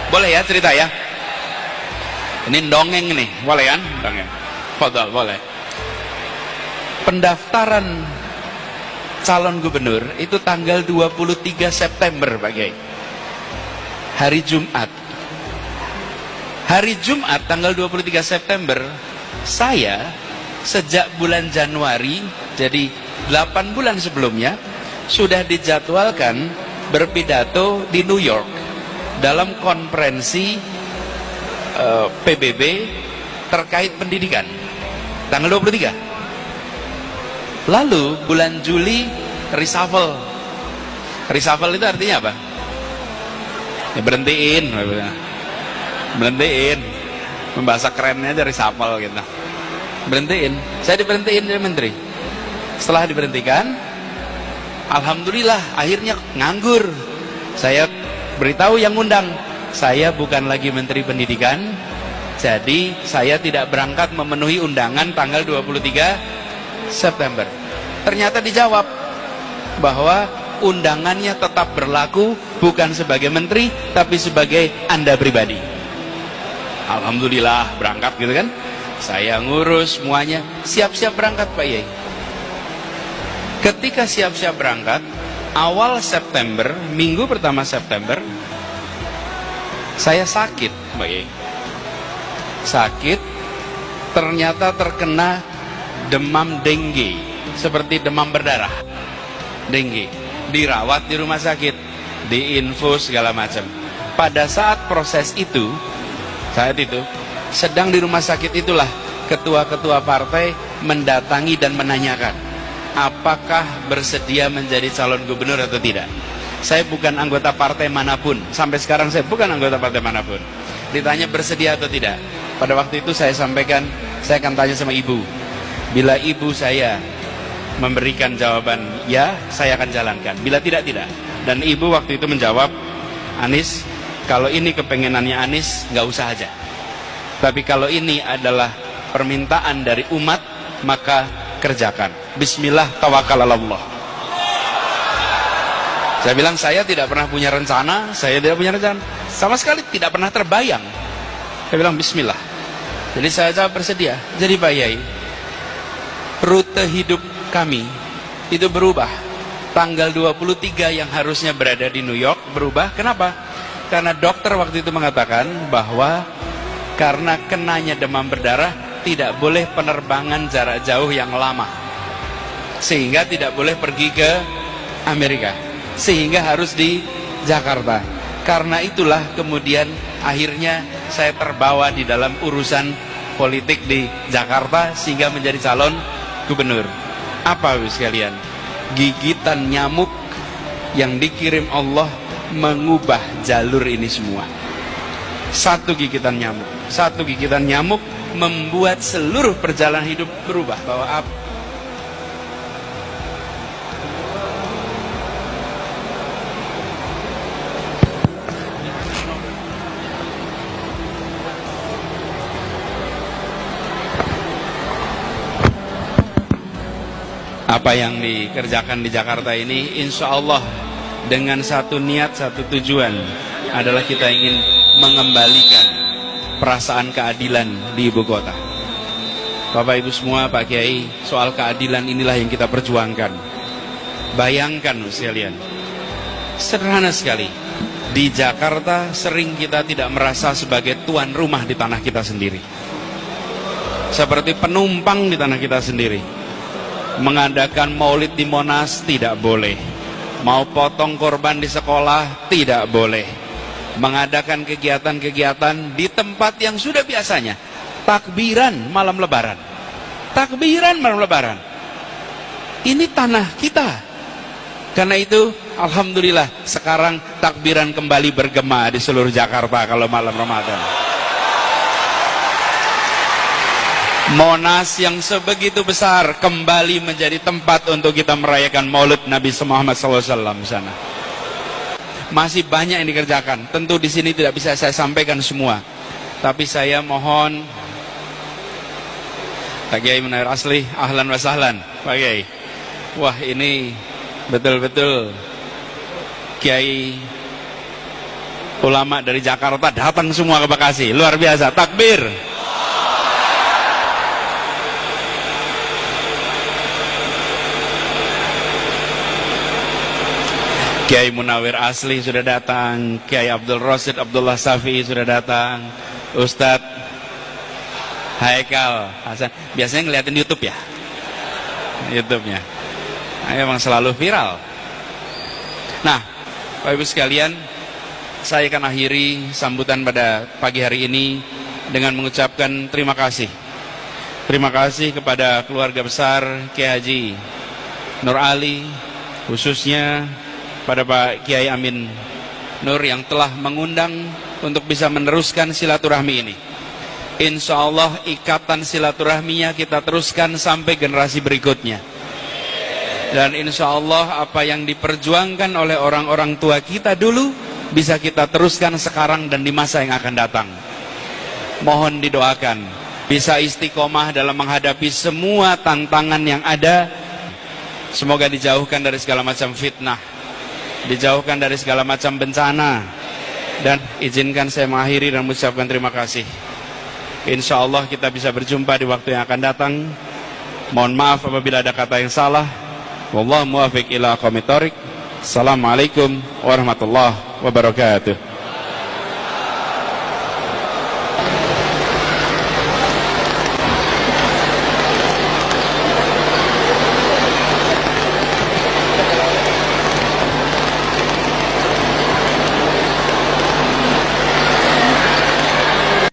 Boleh ya cerita ya? Ini dongeng nih, boleh kan? Dongeng. Fadal, boleh. Pendaftaran calon gubernur itu tanggal 23 September Pak Kiai. Hari Jumat. Hari Jumat tanggal 23 September, saya sejak bulan Januari, jadi 8 bulan sebelumnya, sudah dijadwalkan berpidato di New York dalam konferensi PBB terkait pendidikan tanggal 23. Lalu bulan Juli reshuffle. Reshuffle itu artinya apa? Ya, berhentiin. Membahasa kerennya aja reshuffle gitu. Berhentiin. Saya diberhentiin jadi menteri. Setelah diberhentikan, alhamdulillah akhirnya nganggur. Saya beritahu yang ngundang, saya bukan lagi menteri pendidikan, jadi saya tidak berangkat memenuhi undangan tanggal 23 September. Ternyata dijawab bahwa undangannya tetap berlaku, bukan sebagai menteri tapi sebagai Anda pribadi. Alhamdulillah berangkat gitu kan. Saya ngurus semuanya, siap-siap berangkat Pak Yai. Ketika siap-siap berangkat, awal September, minggu pertama September, saya sakit Pak Yai. Sakit, ternyata terkena demam dengue, seperti demam berdarah. Dengue, dirawat di rumah sakit, diinfus segala macam. Pada saat proses itu, saat itu sedang di rumah sakit itulah ketua-ketua partai mendatangi dan menanyakan apakah bersedia menjadi calon gubernur atau tidak. Saya bukan anggota partai manapun, sampai sekarang saya bukan anggota partai manapun. Ditanya bersedia atau tidak, pada waktu itu saya sampaikan, saya akan tanya sama ibu. Bila ibu saya memberikan jawaban ya, saya akan jalankan. Bila tidak, tidak. Dan ibu waktu itu menjawab, Anies, kalau ini kepengenannya Anies, nggak usah aja. Tapi kalau ini adalah permintaan dari umat, maka kerjakan. Bismillah, tawakal Allah. Saya bilang, saya tidak pernah punya rencana, saya tidak punya rencana. Sama sekali tidak pernah terbayang. Saya bilang, bismillah. Jadi saya jawab bersedia. Jadi Pak Yai, rute hidup kami itu berubah. Tanggal 23 yang harusnya berada di New York berubah. Kenapa? Karena dokter waktu itu mengatakan bahwa karena kenanya demam berdarah tidak boleh penerbangan jarak jauh yang lama, sehingga tidak boleh pergi ke Amerika, sehingga harus di Jakarta. Karena itulah kemudian akhirnya saya terbawa di dalam urusan politik di Jakarta sehingga menjadi calon gubernur. Apa Bapak sekalian? Gigitan nyamuk yang dikirim Allah mengubah jalur ini semua. Satu gigitan nyamuk membuat seluruh perjalanan hidup berubah. Bahwa apa yang dikerjakan di Jakarta ini, insya Allah dengan satu niat, satu tujuan, adalah kita ingin mengembalikan perasaan keadilan di ibu kota. Bapak Ibu semua, Pak Kiai, soal keadilan inilah yang kita perjuangkan. Bayangkan sekalian, sederhana sekali, di Jakarta sering kita tidak merasa sebagai tuan rumah di tanah kita sendiri, seperti penumpang di tanah kita sendiri. Mengadakan maulid di Monas tidak boleh, mau potong korban di sekolah tidak boleh, mengadakan kegiatan-kegiatan di tempat yang sudah biasanya takbiran malam lebaran. Ini tanah kita. Karena itu alhamdulillah sekarang takbiran kembali bergema di seluruh Jakarta kalau malam Ramadan. Monas yang sebegitu besar kembali menjadi tempat untuk kita merayakan Maulid Nabi Muhammad SAW di sana. Masih banyak yang dikerjakan. Tentu di sini tidak bisa saya sampaikan semua. Tapi saya mohon Pak Kiai Munawir Asli, ahlan wa sahlan Pak Kiai. Wah, ini betul-betul Kiai Ulama dari Jakarta datang semua ke Bekasi, luar biasa. Takbir. Kiai Munawir Asli sudah datang, Kiai Abdul Rosid Abdullah Safi sudah datang, Ustadz Haikal Hasan. Biasanya ngeliatin YouTube ya, YouTube-nya. Emang selalu viral. Nah, Bapak Ibu sekalian, saya akan akhiri sambutan pada pagi hari ini dengan mengucapkan terima kasih. Terima kasih kepada keluarga besar Kiai Haji Nur Ali, khususnya pada Pak Kiai Amin Nur yang telah mengundang untuk bisa meneruskan silaturahmi ini. Insya Allah ikatan silaturahminya kita teruskan sampai generasi berikutnya. Dan insya Allah apa yang diperjuangkan oleh orang-orang tua kita dulu bisa kita teruskan sekarang dan di masa yang akan datang. Mohon didoakan bisa istiqomah dalam menghadapi semua tantangan yang ada. Semoga dijauhkan dari segala macam fitnah, dijauhkan dari segala macam bencana. Dan izinkan saya mengakhiri dan mengucapkan terima kasih. Insya Allah kita bisa berjumpa di waktu yang akan datang. Mohon maaf apabila ada kata yang salah. Wallahu muwaffiq ila aqwamit thoriq. Assalamualaikum warahmatullahi wabarakatuh.